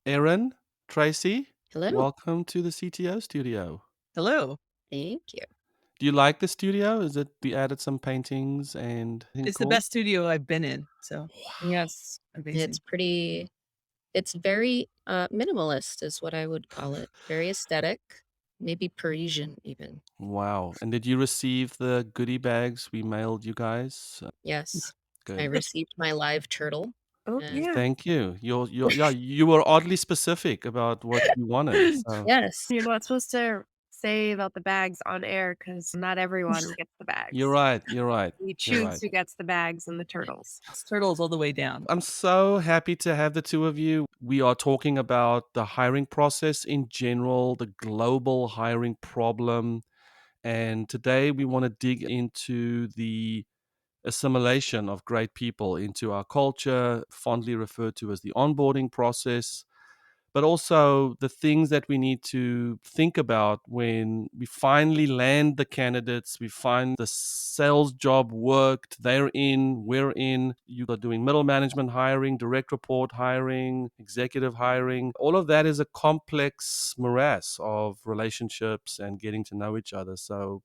Erin, Tracie, Hello. welcome to the CTO Studio. Hello. Thank you. Do you like the studio? Is it we added some paintings and anything It's the cool? best studio I've been in, so Yes. It's amazing. pretty it's very minimalist is what I would call it. Very aesthetic, maybe Parisian even. Wow. And did you receive the goodie bags we mailed you guys? Yes. I Good. received my live turtle Oh, and yeah. Thank you. You were oddly specific about what you wanted. So yes. You're not supposed to say about the bags on air because not everyone gets the you're bags. right. You're right. We You're choose right. who gets the bags and the turtles. It's turtles all the way down. I'm so happy to have the two of you. We are talking about the hiring process in general, the global hiring problem. And today we want to dig into the assimilation of great people into our culture, fondly referred to as the onboarding process, but also the things that we need to think about when we finally land the candidates, we find the sales job worked, they're in, we're in. You are doing middle management hiring, direct report hiring, executive hiring. All of that is a complex morass of relationships and getting to know each other. So,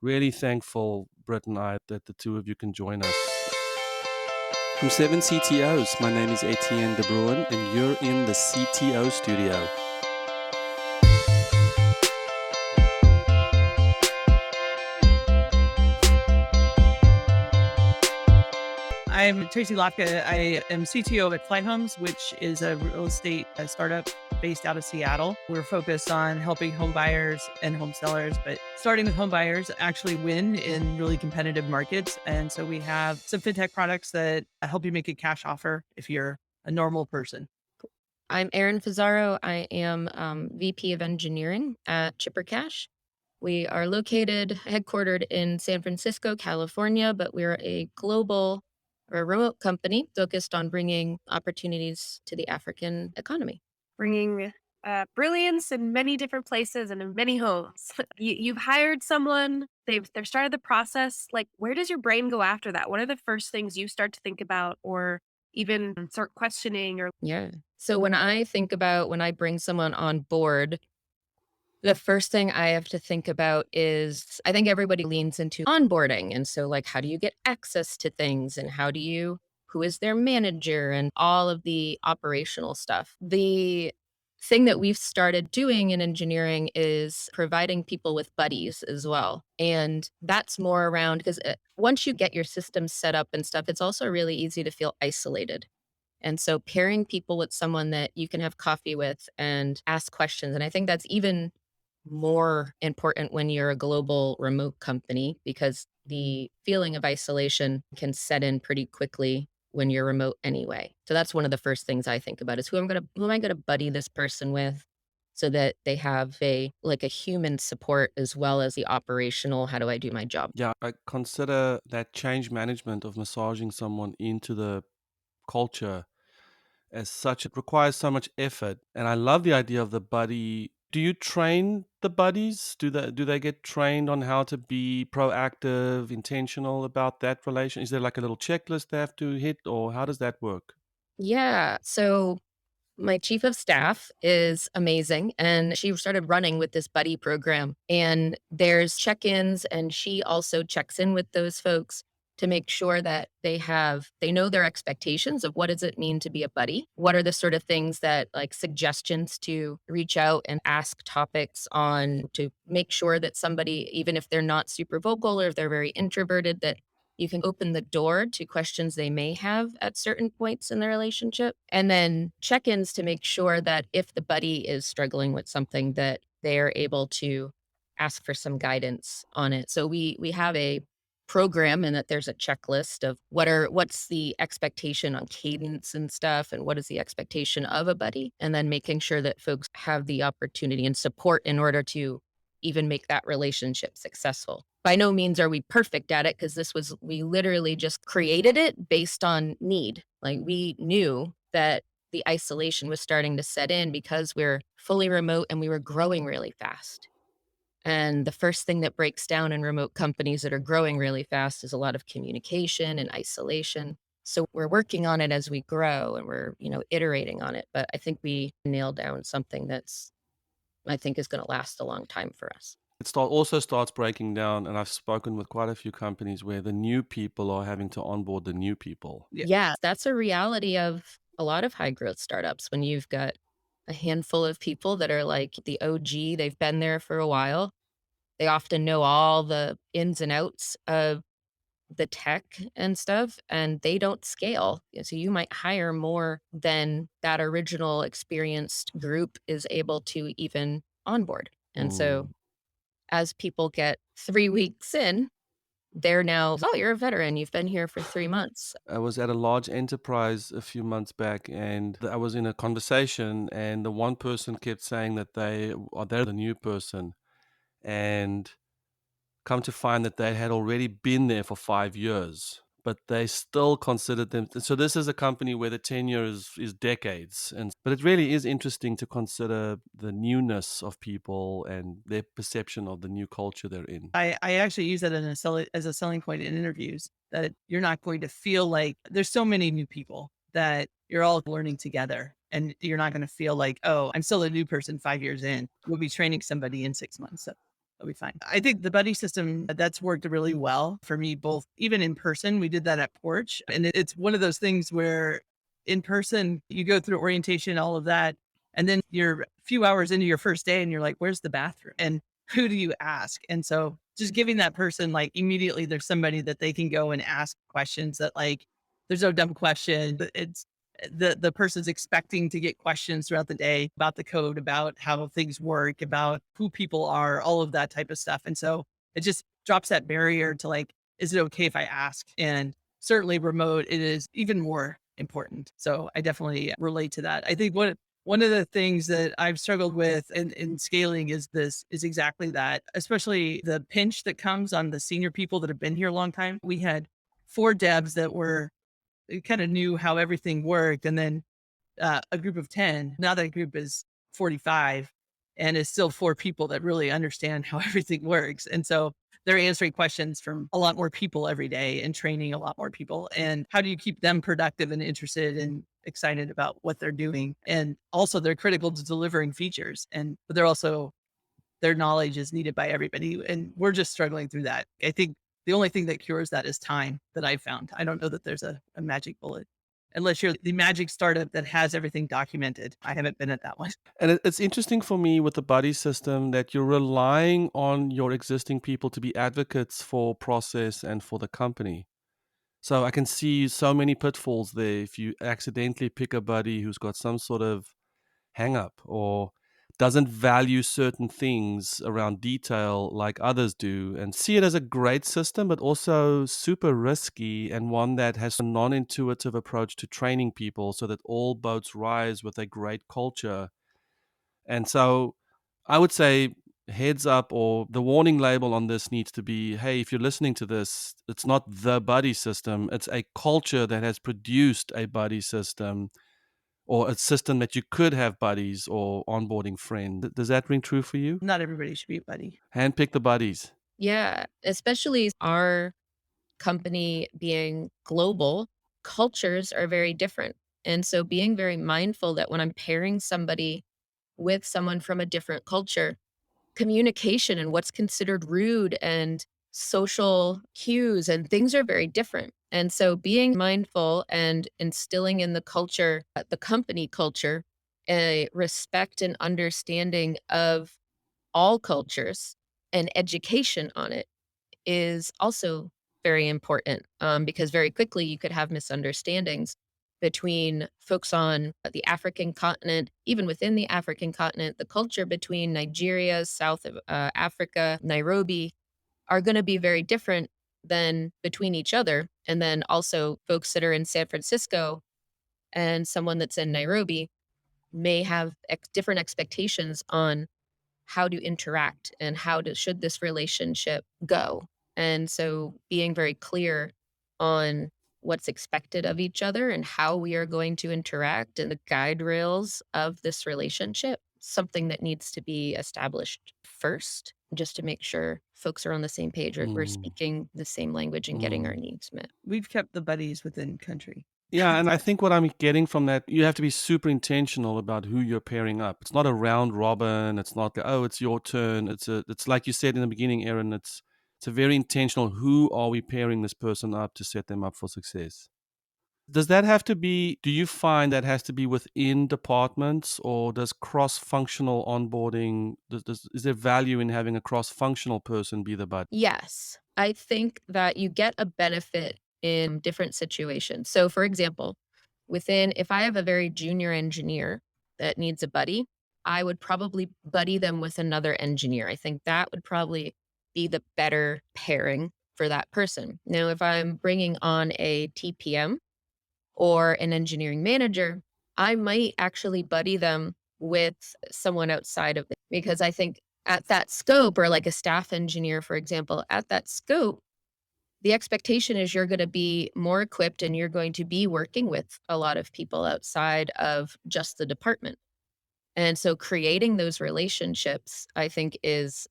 really thankful, Britt and I, that the two of you can join us. From 7 CTOs, my name is Etienne De Bruin, and you're in the CTO Studio. I'm Tracie Hlavka. I am CTO at FlyHomes, which is a real estate startup based out of Seattle. We're focused on helping home buyers and home sellers, but starting with home buyers actually win in really competitive markets. And so we have some fintech products that help you make a cash offer if you're a normal person. I'm Erin Fusaro. I am VP of Engineering at Chipper Cash. We are headquartered in San Francisco, California, but we're a global or a remote company focused on bringing opportunities to the African economy. Bringing brilliance in many different places and in many homes. You've hired someone, they've started the process. Like, where does your brain go after that? What are the first things you start to think about or even start questioning or Yeah. So when I think about when I bring someone on board, the first thing I have to think about is I think everybody leans into onboarding. And so, like, how do you get access to things and who is their manager and all of the operational stuff? The thing that we've started doing in engineering is providing people with buddies as well. And that's more around because once you get your systems set up and stuff, it's also really easy to feel isolated. And so pairing people with someone that you can have coffee with and ask questions. And I think that's even more important when you're a global remote company because the feeling of isolation can set in pretty quickly when you're remote anyway. So that's one of the first things I think about is who am I going to buddy this person with so that they have a human support as well as the operational how do I do my job. Yeah, I consider that change management of massaging someone into the culture as such. It requires so much effort. And I love the idea of the buddy. Do you train the buddies? Do they get trained on how to be proactive, intentional about that relation? Is there like a little checklist they have to hit, or how does that work? Yeah. So my chief of staff is amazing, and she started running with this buddy program. And there's check ins, and she also checks in with those folks to make sure that they know their expectations of what does it mean to be a buddy? What are the sort of things that like suggestions to reach out and ask topics on to make sure that somebody, even if they're not super vocal or if they're very introverted, that you can open the door to questions they may have at certain points in the relationship. And then check-ins to make sure that if the buddy is struggling with something that they are able to ask for some guidance on it. So we have a program and that there's a checklist of what's the expectation on cadence and stuff and what is the expectation of a buddy and then making sure that folks have the opportunity and support in order to even make that relationship successful. By no means are we perfect at it because we literally just created it based on need. Like we knew that the isolation was starting to set in because we're fully remote and we were growing really fast. And the first thing that breaks down in remote companies that are growing really fast is a lot of communication and isolation. So we're working on it as we grow and we're, iterating on it. But I think we nailed down something that's, I think is going to last a long time for us. Also starts breaking down, and I've spoken with quite a few companies where the new people are having to onboard the new people. Yeah. Yeah, that's a reality of a lot of high growth startups when you've got a handful of people that are like the OG, they've been there for a while. They often know all the ins and outs of the tech and stuff, and they don't scale. So you might hire more than that original experienced group is able to even onboard. And so Mm. as people get 3 weeks in, they're now, "Oh, you're a veteran. You've been here for 3 months." I was at a large enterprise a few months back, and I was in a conversation, and the one person kept saying that they're the new person, and come to find that they had already been there for 5 years, but they still considered them. So this is a company where the tenure is decades, and but it really is interesting to consider the newness of people and their perception of the new culture they're in. I actually use that as a selling point in interviews, that you're not going to feel like there's so many new people that you're all learning together. And you're not going to feel like, oh, I'm still a new person 5 years in. We'll be training somebody in 6 months. So that'll be fine. I think the buddy system that's worked really well for me, both even in person. We did that at Porch. And it's one of those things where in person, you go through orientation, all of that. And then you're a few hours into your first day and you're like, where's the bathroom? And who do you ask? And so just giving that person like immediately there's somebody that they can go and ask questions that like there's no dumb question. But it's the person's expecting to get questions throughout the day about the code, about how things work, about who people are, all of that type of stuff. And so it just drops that barrier to like, is it okay if I ask? And certainly remote, it is even more important. So I definitely relate to that. I think one of the things that I've struggled with in scaling is exactly that, especially the pinch that comes on the senior people that have been here a long time. We had 4 devs that were kind of knew how everything worked, and then a group of 10. Now that group is 45 and is still 4 people that really understand how everything works. And so they're answering questions from a lot more people every day and training a lot more people. And how do you keep them productive and interested and excited about what they're doing? And also they're critical to delivering features, but they're also, their knowledge is needed by everybody. And we're just struggling through that. I think the only thing that cures that is time, that I've found. I don't know that there's a magic bullet unless you're the magic startup that has everything documented. I haven't been at that one. And it's interesting for me with the buddy system that you're relying on your existing people to be advocates for process and for the company. So I can see so many pitfalls there if you accidentally pick a buddy who's got some sort of hang up or doesn't value certain things around detail like others do, and see it as a great system, but also super risky and one that has a non intuitive approach to training people so that all boats rise with a great culture. And so I would say, heads up, or the warning label on this needs to be, hey, if you're listening to this, it's not the buddy system, it's a culture that has produced a buddy system or a system that you could have buddies or onboarding friends. Does that ring true for you? Not everybody should be a buddy. Handpick the buddies. Yeah, especially our company being global, cultures are very different. And so being very mindful that when I'm pairing somebody with someone from a different culture, communication and what's considered rude and social cues and things are very different. And so being mindful and instilling in the culture, the company culture, a respect and understanding of all cultures and education on it is also very important, because very quickly you could have misunderstandings between folks on the African continent, even within the African continent, the culture between Nigeria, South of Africa, Nairobi are going to be very different than between each other. And then also folks that are in San Francisco and someone that's in Nairobi may have different expectations on how to interact and should this relationship go. And so being very clear on what's expected of each other and how we are going to interact and the guide rails of this relationship something that needs to be established first, just to make sure folks are on the same page or we're Mm, speaking the same language and getting our mm. needs met. We've kept the buddies within country. Yeah, and I think what I'm getting from that, you have to be super intentional about who you're pairing up. It's not a round robin. It's not, oh, it's your turn. It's like you said in the beginning, Erin. It's a very intentional. Who are we pairing this person up to set them up for success? Does that have to be? Do you find that has to be within departments, or does cross-functional onboarding? Is there value in having a cross-functional person be the buddy? Yes, I think that you get a benefit in different situations. So, for example, if I have a very junior engineer that needs a buddy, I would probably buddy them with another engineer. I think that would probably be the better pairing for that person. Now, if I'm bringing on a TPM or an engineering manager, I might actually buddy them with someone outside of it because I think at that scope, or like a staff engineer, for example, at that scope, the expectation is you're going to be more equipped and you're going to be working with a lot of people outside of just the department. And so creating those relationships, I think is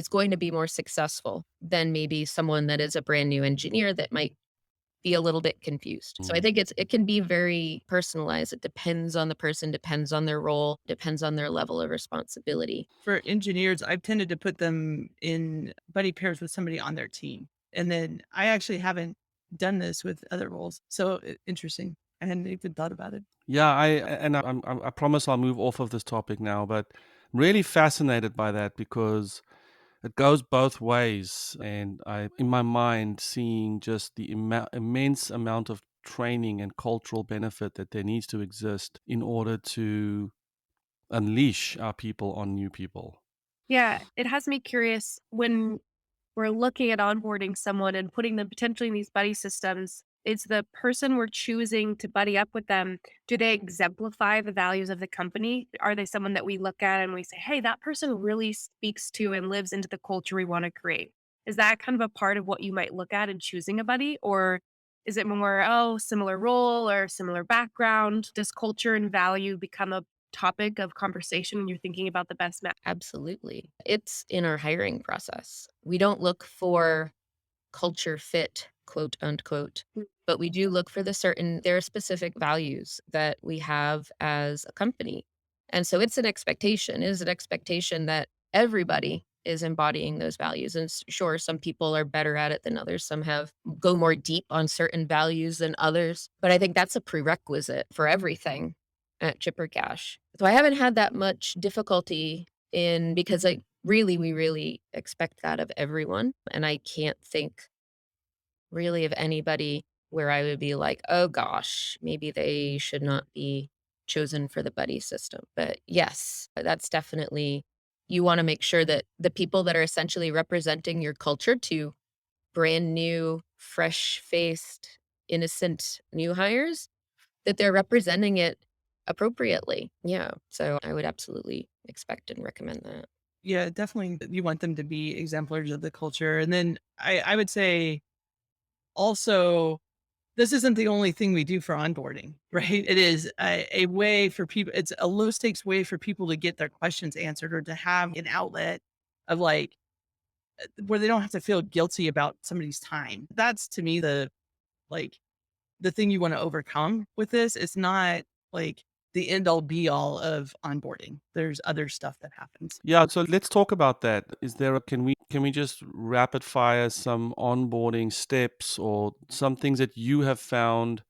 going to be more successful than maybe someone that is a brand new engineer that might be a little bit confused. So I Mm. think it can be very personalized. It depends on the person, depends on their role, depends on their level of responsibility. For engineers, I've tended to put them in buddy pairs with somebody on their team. And then I actually haven't done this with other roles. So interesting. I hadn't even thought about it. Yeah, I promise I'll move off of this topic now, but I'm really fascinated by that because it goes both ways, and in my mind, seeing just the immense amount of training and cultural benefit that there needs to exist in order to unleash our people on new people. Yeah, it has me curious when we're looking at onboarding someone and putting them potentially in these buddy systems. Is the person we're choosing to buddy up with them, do they exemplify the values of the company? Are they someone that we look at and we say, hey, that person really speaks to and lives into the culture we want to create? Is that kind of a part of what you might look at in choosing a buddy? Or is it more, oh, similar role or similar background? Does culture and value become a topic of conversation when you're thinking about the best match? Absolutely. It's in our hiring process. We don't look for culture fit, quote unquote, but we do look for there are specific values that we have as a company. And so it's an expectation. It is an expectation that everybody is embodying those values. And sure, some people are better at it than others. Some go more deep on certain values than others. But I think that's a prerequisite for everything at Chipper Cash. So I haven't had that much difficulty in because we really expect that of everyone. And I can't think really of anybody where I would be like, oh gosh, maybe they should not be chosen for the buddy system. But yes, that's definitely, you want to make sure that the people that are essentially representing your culture to brand new, fresh faced, innocent new hires, that they're representing it appropriately. Yeah. So I would absolutely expect and recommend that. Yeah, definitely. You want them to be exemplars of the culture. And then I would say also, this isn't the only thing we do for onboarding, right? It is a way for people, it's a low stakes way for people to get their questions answered or to have an outlet of like, where they don't have to feel guilty about somebody's time. That's to me like the thing you want to overcome with this. It's not like the end all be all of onboarding. There's other stuff that happens. Yeah, so let's talk about that. Is there can we just rapid fire some onboarding steps or some things that you have found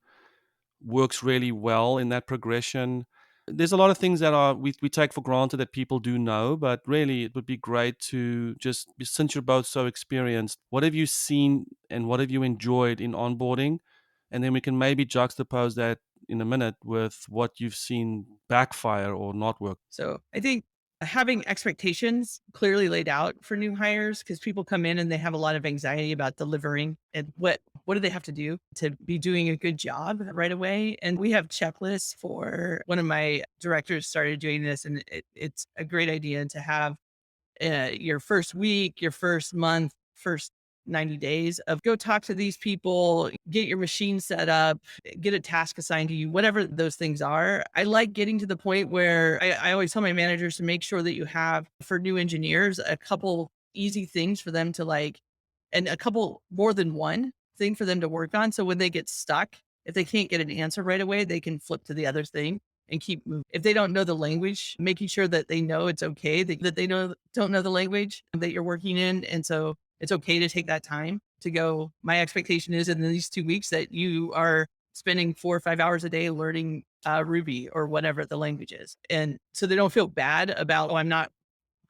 works really well in that progression? There's a lot of things that we take for granted that people do know, but really it would be great to just, since you're both so experienced, what have you seen and what have you enjoyed in onboarding? And then we can maybe juxtapose that in a minute with what you've seen backfire or not work. So I think having expectations clearly laid out for new hires, because people come in and they have a lot of anxiety about delivering and what do they have to do to be doing a good job right away. And we have checklists. For one of my directors started doing this, and it's a great idea to have your first week, your first month, first 90 days of go talk to these people, get your machine set up, get a task assigned to you, whatever those things are. I like getting to the point where I always tell my managers to make sure that you have for new engineers a couple easy things for them to like, and a couple more than one thing for them to work on. So when they get stuck, if they can't get an answer right away, they can flip to the other thing and keep moving. If they don't know the language, making sure that they know it's okay that they don't know the language that you're working in. And so it's okay to take that time to go. My expectation is in these 2 weeks that you are spending 4 or 5 hours a day learning Ruby or whatever the language is. And so they don't feel bad about, oh, I'm not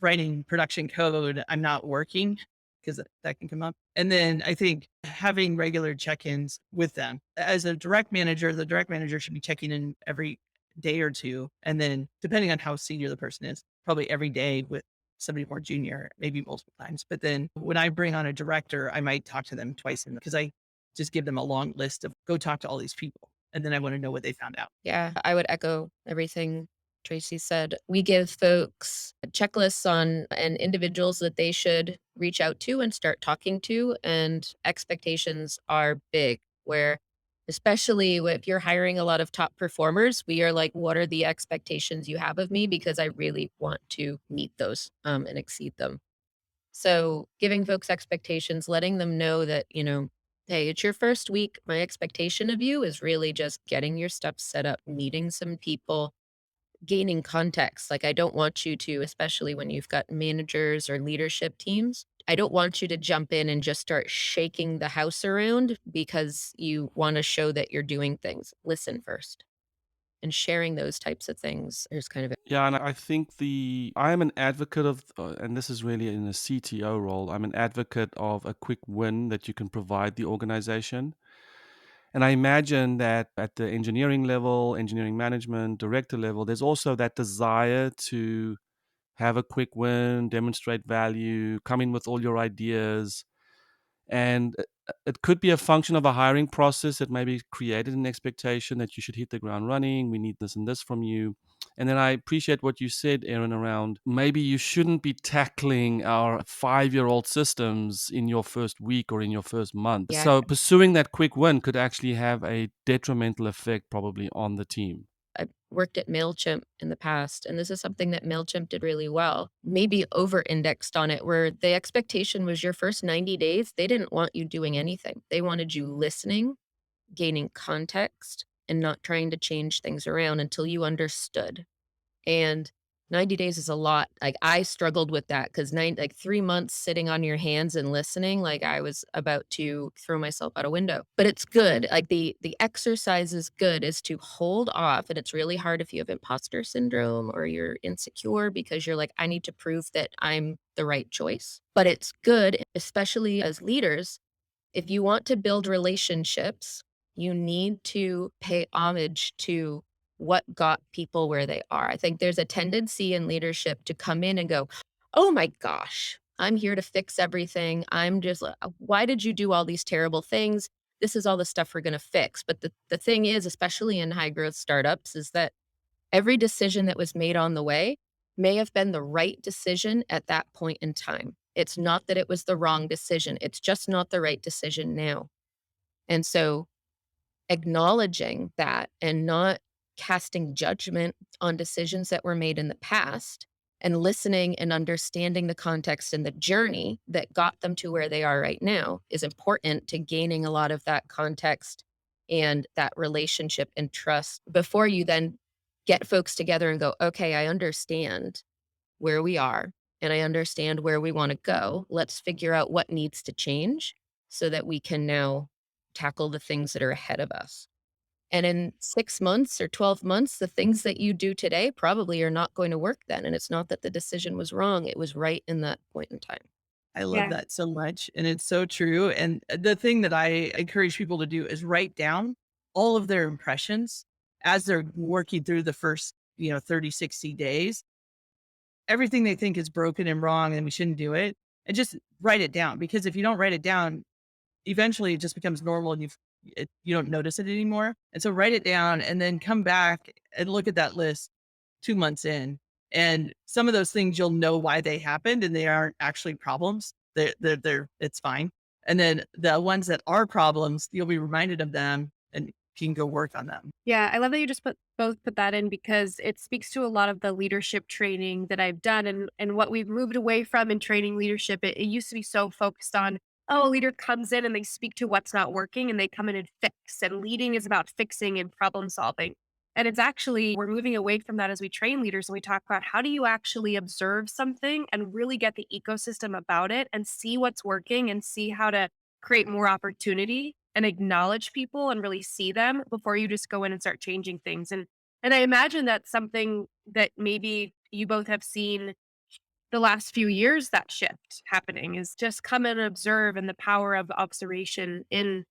writing production code, I'm not working, because that can come up. And then I think having regular check-ins with them. As a direct manager, the direct manager should be checking in every day or two. And then depending on how senior the person is, probably every day with somebody more junior, maybe multiple times. But then when I bring on a director, I might talk to them twice because I just give them a long list of go talk to all these people. And then I want to know what they found out. Yeah, I would echo everything Tracie said. We give folks checklists on and individuals that they should reach out to and start talking to. And expectations are big, where especially if you're hiring a lot of top performers, we are like, what are the expectations you have of me? Because I really want to meet those and exceed them. So giving folks expectations, letting them know that, hey, it's your first week. My expectation of you is really just getting your stuff set up, meeting some people, gaining context. Like, I don't want you to, especially when you've got managers or leadership teams, I don't want you to jump in and just start shaking the house around because you want to show that you're doing things. Listen first. And sharing those types of things is kind of Yeah, and I think I am an advocate of, and this is really in a CTO role, I'm an advocate of a quick win that you can provide the organization. And I imagine that at the engineering level, engineering management, director level, there's also that desire to have a quick win, demonstrate value, come in with all your ideas. And it could be a function of a hiring process that maybe created an expectation that you should hit the ground running. We need this and this from you. And then I appreciate what you said, Erin, around maybe you shouldn't be tackling our 5-year-old systems in your first week or in your first month. Yeah. So pursuing that quick win could actually have a detrimental effect probably on the team. I've worked at MailChimp in the past, and this is something that MailChimp did really well, maybe over indexed on it, where the expectation was your first 90 days, they didn't want you doing anything. They wanted you listening, gaining context, and not trying to change things around until you understood. And 90 days is a lot. Like, I struggled with that because 3 months sitting on your hands and listening, like I was about to throw myself out a window. But it's good. Like, the exercise is good, is to hold off. And it's really hard if you have imposter syndrome or you're insecure because you're like, I need to prove that I'm the right choice. But it's good, especially as leaders, if you want to build relationships, you need to pay homage to what got people where they are. I think there's a tendency in leadership to come in and go, oh my gosh, I'm here to fix everything. I'm just, why did you do all these terrible things? This is all the stuff we're going to fix. But the thing is, especially in high growth startups, is that every decision that was made on the way may have been the right decision at that point in time. It's not that it was the wrong decision. It's just not the right decision now. And so acknowledging that and not casting judgment on decisions that were made in the past and listening and understanding the context and the journey that got them to where they are right now is important to gaining a lot of that context and that relationship and trust before you then get folks together and go, okay, I understand where we are and I understand where we want to go. Let's figure out what needs to change so that we can now tackle the things that are ahead of us. And in 6 months or 12 months, the things that you do today probably are not going to work then. And it's not that the decision was wrong, it was right in that point in time. I love Yeah. that so much. And it's so true. And the thing that I encourage people to do is write down all of their impressions as they're working through the first, 30, 60 days, everything they think is broken and wrong and we shouldn't do it. And just write it down, because if you don't write it down, eventually it just becomes normal and you don't notice it anymore. And so write it down and then come back and look at that list 2 months in. And some of those things you'll know why they happened and they aren't actually problems. It's fine. And then the ones that are problems, you'll be reminded of them and you can go work on them. Yeah, I love that you just put that in because it speaks to a lot of the leadership training that I've done and what we've moved away from in training leadership. It used to be so focused on, oh, a leader comes in and they speak to what's not working and they come in and fix. And leading is about fixing and problem solving. And it's actually, we're moving away from that as we train leaders and we talk about how do you actually observe something and really get the ecosystem about it and see what's working and see how to create more opportunity and acknowledge people and really see them before you just go in and start changing things. And I imagine that's something that maybe you both have seen the last few years that shift happening is just come and observe and the power of observation in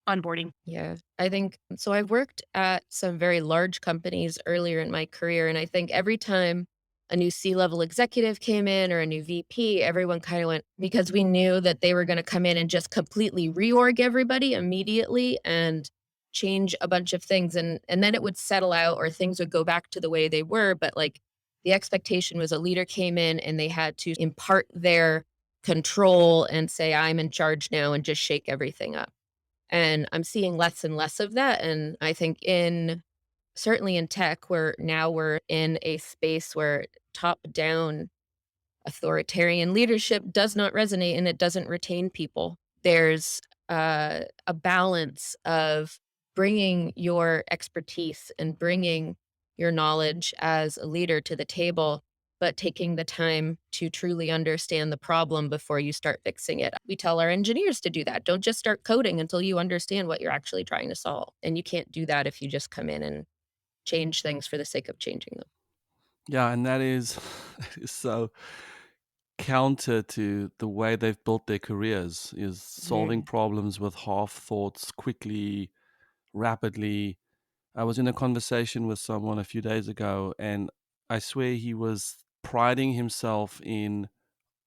onboarding. Yeah, I think so. I've worked at some very large companies earlier in my career, and I think every time a new C-level executive came in or a new VP, everyone kind of went because we knew that they were going to come in and just completely reorg everybody immediately and change a bunch of things, and then it would settle out or things would go back to the way they were. But like the expectation was a leader came in and they had to impart their control and say, "I'm in charge now," and just shake everything up. And I'm seeing less and less of that, and I think in certainly in tech, we're in a space where top-down authoritarian leadership does not resonate and it doesn't retain people. There's a balance of bringing your expertise and bringing your knowledge as a leader to the table, but taking the time to truly understand the problem before you start fixing it. We tell our engineers to do that. Don't just start coding until you understand what you're actually trying to solve. And you can't do that if you just come in and change things for the sake of changing them. Yeah, and that is, that is so counter to the way they've built their careers, is solving problems with half thoughts quickly, rapidly. I was in a conversation with someone a few days ago, and I swear he was priding himself in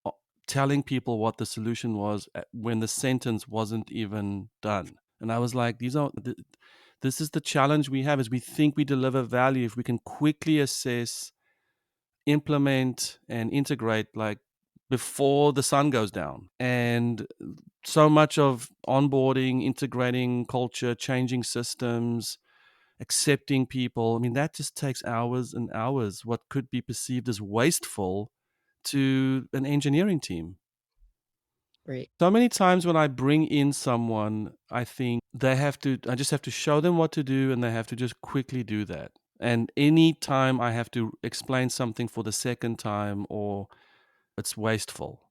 uh, telling people what the solution was when the sentence wasn't even done. And I was like, this is the challenge we have: is we think we deliver value if we can quickly assess, implement, and integrate like before the sun goes down. And so much of onboarding, integrating culture, changing systems, accepting people, I mean, that just takes hours and hours, what could be perceived as wasteful to an engineering team. Right. So many times when I bring in someone, I think I just have to show them what to do and they have to just quickly do that. And any time I have to explain something for the second time, or it's wasteful.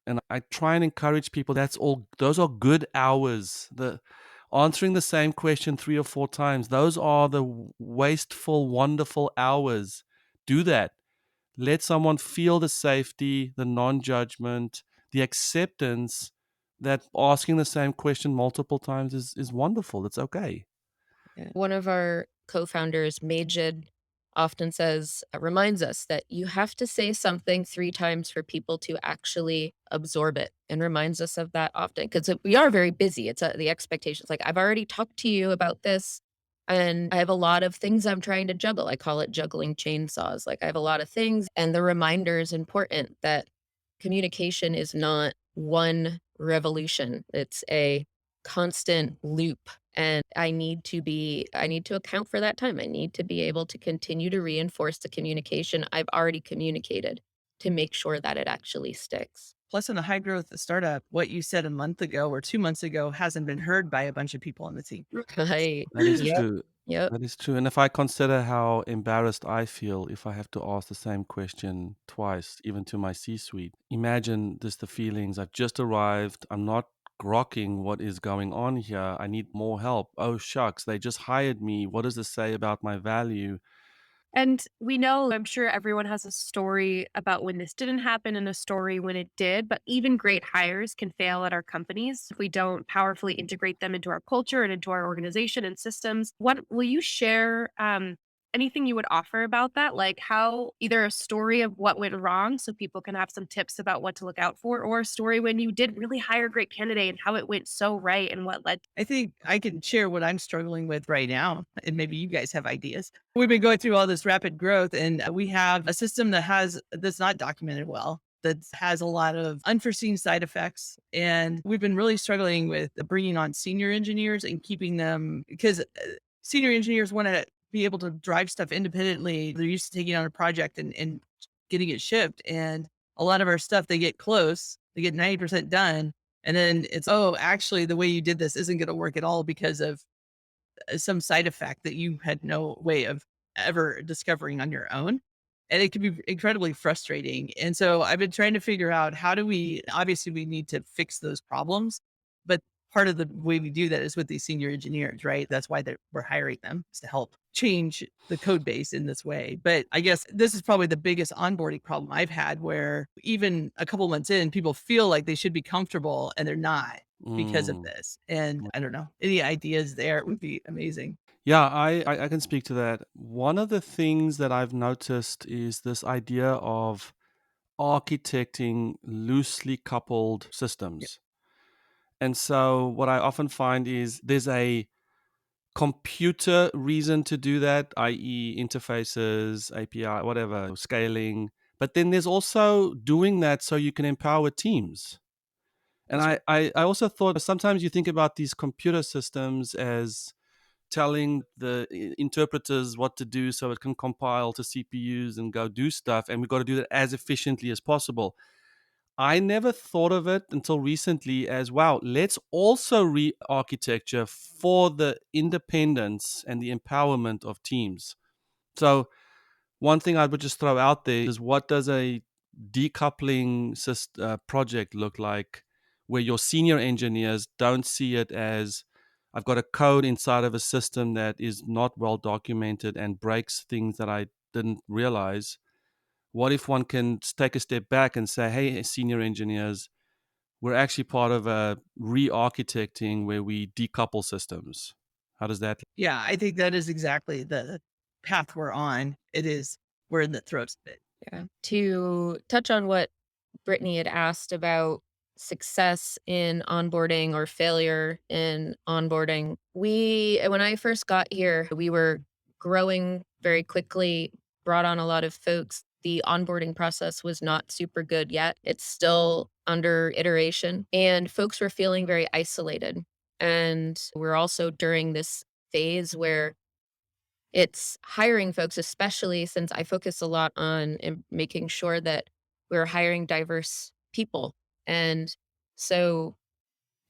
And I try and encourage people, those are good hours. The answering the same question 3 or 4 times, those are the wasteful, wonderful hours. Do that. Let someone feel the safety, the non-judgment, the acceptance that asking the same question multiple times is wonderful. It's okay. Yeah. One of our co-founders, Majid, often reminds us that you have to say something 3 times for people to actually absorb it, and reminds us of that often because we are very busy. It's the expectations. Like, I've already talked to you about this, and I have a lot of things I'm trying to juggle. I call it juggling chainsaws. Like, I have a lot of things, and the reminder is important that communication is not one revolution. It's a constant loop, and I need to account for that time. I need to be able to continue to reinforce the communication I've already communicated to make sure that it actually sticks. Plus, in a high growth startup, what you said a month ago or 2 months ago hasn't been heard by a bunch of people on the team. Right. That is Yep. true. Yep. That is true. And if I consider how embarrassed I feel if I have to ask the same question twice, even to my C-suite, imagine just the feelings. I've just arrived. I'm not grokking what is going on here. I need more help. Oh, shucks. They just hired me. What does this say about my value? And we know, I'm sure everyone has a story about when this didn't happen and a story when it did, but even great hires can fail at our companies if we don't powerfully integrate them into our culture and into our organization and systems. What will you share? Anything you would offer about that? Like how either a story of what went wrong so people can have some tips about what to look out for, or a story when you did really hire a great candidate and how it went so right and what led. I think I can share what I'm struggling with right now, and maybe you guys have ideas. We've been going through all this rapid growth, and we have a system that's not documented well. that has a lot of unforeseen side effects. And we've been really struggling with bringing on senior engineers and keeping them, because senior engineers want to be able to drive stuff independently. They're used to taking on a project and getting it shipped. And a lot of our stuff, they get close, they get 90% done. And then it's, oh, actually, the way you did this isn't going to work at all because of some side effect that you had no way of ever discovering on your own. And it can be incredibly frustrating. And so I've been trying to figure out, how do we, obviously, we need to fix those problems. But part of the way we do that is with these senior engineers, right? That's why we're hiring them, is to help change the code base in this way. But I guess this is probably the biggest onboarding problem I've had, where even a couple months in, people feel like they should be comfortable and they're not because of Mm. this. And I don't know, any ideas there would be amazing. Yeah, I can speak to that. One of the things that I've noticed is this idea of architecting loosely coupled systems. And so what I often find is there's a computer reason to do that, i.e., interfaces, API, whatever, scaling. But then there's also doing that so you can empower teams. And That's right. I also thought sometimes you think about these computer systems as telling the interpreters what to do so it can compile to CPUs and go do stuff. And we've got to do that as efficiently as possible. I never thought of it until recently as, wow, let's also re-architecture for the independence and the empowerment of teams. So one thing I would just throw out there is, what does a decoupling project look like, where your senior engineers don't see it as, I've got a code inside of a system that is not well documented and breaks things that I didn't realize. What if one can take a step back and say, hey, senior engineers, we're actually part of a re-architecting where we decouple systems. How does that? Yeah, I think that is exactly the path we're on. It is, we're in the throes of it. Yeah. To touch on what Brittany had asked about success in onboarding or failure in onboarding, when I first got here, we were growing very quickly, brought on a lot of folks. The onboarding process was not super good yet. It's still under iteration, and folks were feeling very isolated. And we're also during this phase where it's hiring folks, especially since I focus a lot on making sure that we're hiring diverse people. And so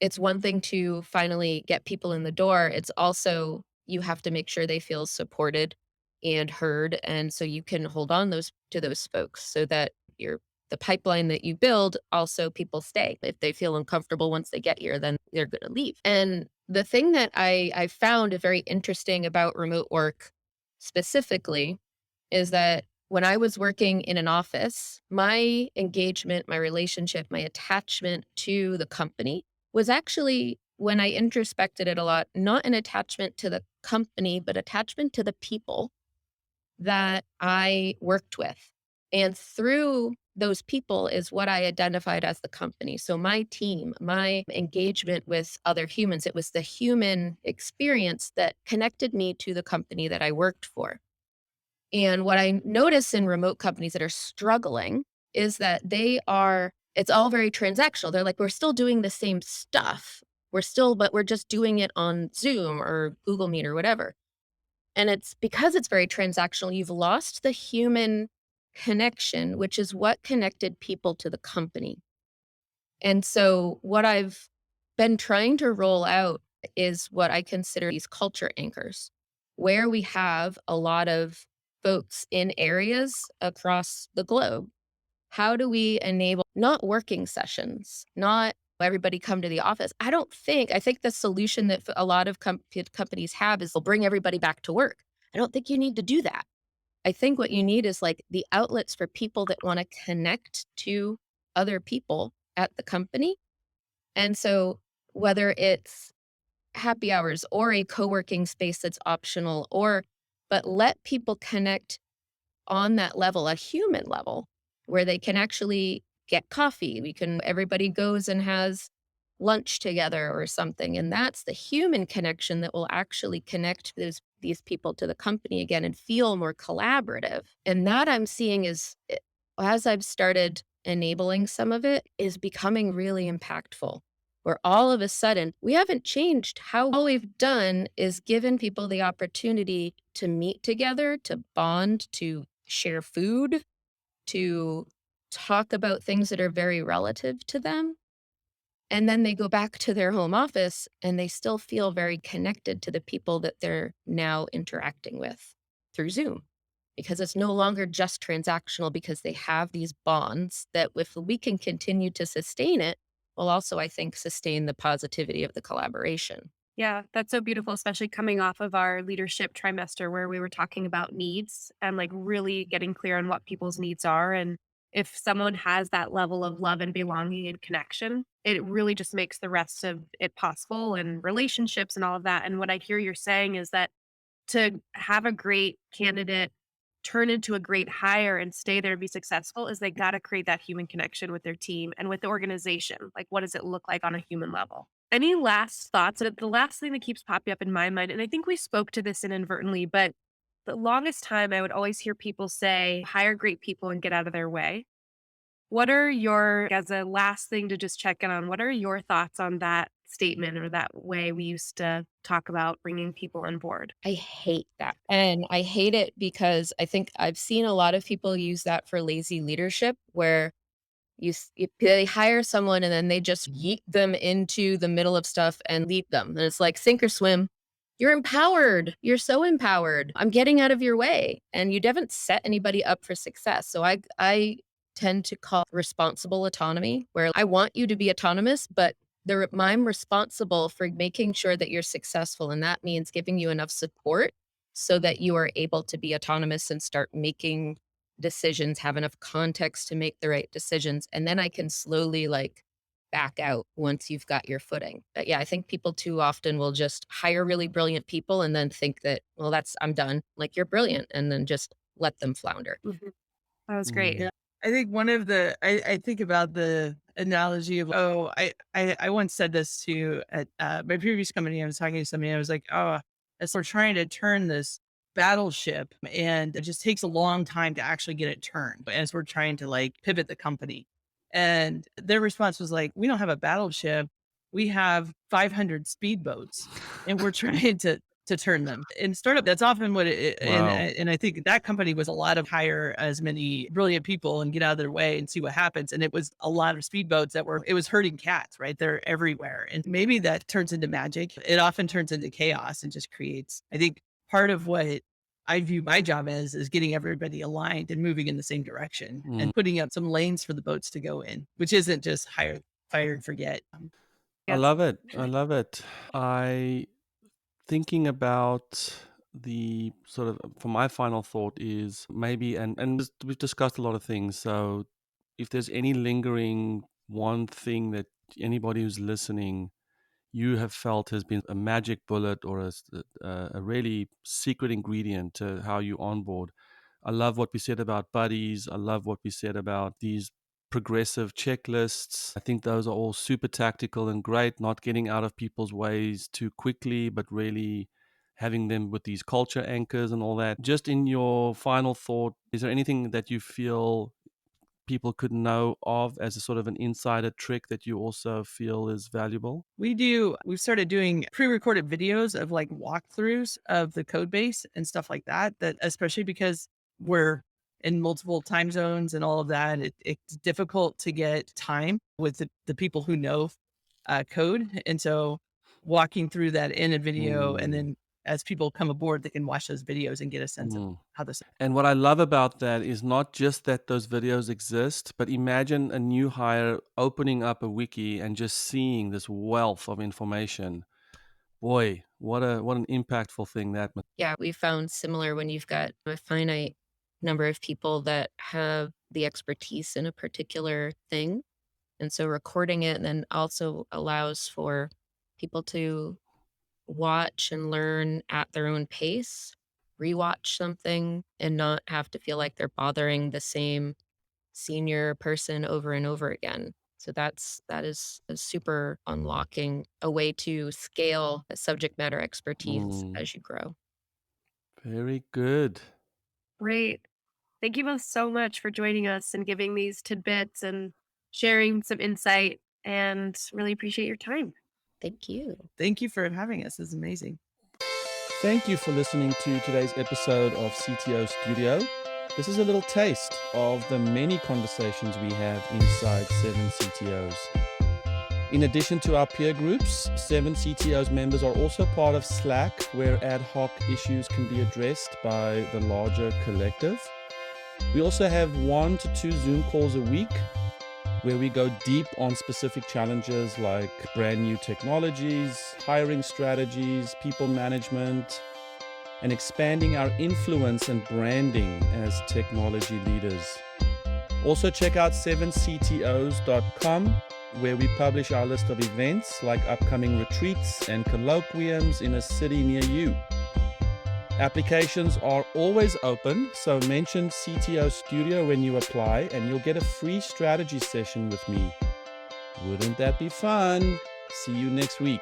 it's one thing to finally get people in the door. It's also, you have to make sure they feel supported and heard. And so you can hold on to those folks so that the pipeline that you build, also people stay. If they feel uncomfortable once they get here, then they're going to leave. And the thing that I found very interesting about remote work specifically is that when I was working in an office, my engagement, my relationship, my attachment to the company was actually, when I introspected it a lot, not an attachment to the company, but attachment to the people that I worked with. And through those people is what I identified as the company. So my team, my engagement with other humans, it was the human experience that connected me to the company that I worked for. And what I notice in remote companies that are struggling is that it's all very transactional. They're like, we're still doing the same stuff. But we're just doing it on Zoom or Google Meet or whatever. And it's because it's very transactional, you've lost the human connection, which is what connected people to the company. And so what I've been trying to roll out is what I consider these culture anchors, where we have a lot of folks in areas across the globe. How do we enable not working sessions, not everybody come to the office? I think the solution that a lot of companies have is they'll bring everybody back to work. I don't think you need to do that. I think what you need is like the outlets for people that want to connect to other people at the company. And so whether it's happy hours or a co-working space that's optional, but let people connect on that level, a human level, where they can actually get coffee. Everybody goes and has lunch together or something. And that's the human connection that will actually connect these people to the company again and feel more collaborative. And that I'm seeing as I've started enabling some of it is becoming really impactful. Where all of a sudden, we haven't changed how all we've done is given people the opportunity to meet together, to bond, to share food, to talk about things that are very relative to them. And then they go back to their home office and they still feel very connected to the people that they're now interacting with through Zoom because it's no longer just transactional because they have these bonds that if we can continue to sustain it, will also, I think, sustain the positivity of the collaboration. Yeah, that's so beautiful, especially coming off of our leadership trimester where we were talking about needs and like really getting clear on what people's needs are. And if someone has that level of love and belonging and connection, it really just makes the rest of it possible and relationships and all of that. And what I hear you're saying is that to have a great candidate turn into a great hire and stay there and be successful is they got to create that human connection with their team and with the organization. Like, what does it look like on a human level? Any last thoughts? The last thing that keeps popping up in my mind, and I think we spoke to this inadvertently, but the longest time I would always hear people say, hire great people and get out of their way. What are your, as a last thing to just check in on, what are your thoughts on that statement or that way we used to talk about bringing people on board? I hate that. And I hate it because I think I've seen a lot of people use that for lazy leadership where they hire someone and then they just yeet them into the middle of stuff and leave them. And it's like sink or swim. You're empowered. You're so empowered. I'm getting out of your way. And you haven't set anybody up for success. So I tend to call responsible autonomy, where I want you to be autonomous, but I'm responsible for making sure that you're successful. And that means giving you enough support so that you are able to be autonomous and start making decisions, have enough context to make the right decisions. And then I can slowly like back out once you've got your footing. But yeah, I think people too often will just hire really brilliant people and then think that, well, I'm done. Like you're brilliant. And then just let them flounder. Mhm. That was great. Mm. Yeah. I think one of the I think about the analogy of, oh, I once said this to at my previous company. I was talking to somebody. I was like, oh, as we're trying to turn this battleship, and it just takes a long time to actually get it turned as we're trying to like pivot the company. And their response was like, we don't have a battleship. We have 500 speedboats, and we're trying to turn them. In startup, that's often what Wow. and I think that company was a lot of hire as many brilliant people and get out of their way and see what happens. And it was a lot of speedboats it was herding cats, right? They're everywhere. And maybe that turns into magic. It often turns into chaos and just creates, I think part of what I view my job as is getting everybody aligned and moving in the same direction Mm. and putting up some lanes for the boats to go in, which isn't just fire and forget. I Yeah. love it. I love it. I thinking about the sort of for my final thought is maybe we've discussed a lot of things. So if there's any lingering one thing that anybody who's listening you have felt has been a magic bullet or a really secret ingredient to how you onboard. I love what we said about buddies. I love what we said about these progressive checklists. I think those are all super tactical and great, not getting out of people's ways too quickly, but really having them with these culture anchors and all that. Just in your final thought, is there anything that you feel people could know of as a sort of an insider trick that you also feel is valuable? We've started doing pre-recorded videos of like walkthroughs of the code base and stuff like that, that especially because we're in multiple time zones and all of that, it's difficult to get time with the people who know code. And so walking through that in a video and Mm, then as people come aboard, they can watch those videos and get a sense of mm. how this. And what I love about that is not just that those videos exist, but imagine a new hire opening up a wiki and just seeing this wealth of information. Boy, what an impactful thing that must. Yeah, we found similar when you've got a finite number of people that have the expertise in a particular thing. And so recording it then also allows for people to watch and learn at their own pace, rewatch something, and not have to feel like they're bothering the same senior person over and over again. So that is a super unlocking a way to scale a subject matter expertise Mm, as you grow. very good. Great. Thank you both so much for joining us and giving these tidbits and sharing some insight, and really appreciate your time. Thank you. Thank you for having us. This is amazing. Thank you for listening to today's episode of CTO Studio. This is a little taste of the many conversations we have inside 7CTOs. In addition to our peer groups, 7CTOs members are also part of Slack, where ad hoc issues can be addressed by the larger collective. We also have 1 to 2 Zoom calls a week where we go deep on specific challenges like brand new technologies, hiring strategies, people management, and expanding our influence and branding as technology leaders. Also check out 7ctos.com, where we publish our list of events like upcoming retreats and colloquiums in a city near you. Applications are always open, so mention CTO Studio when you apply and you'll get a free strategy session with me. Wouldn't that be fun? See you next week.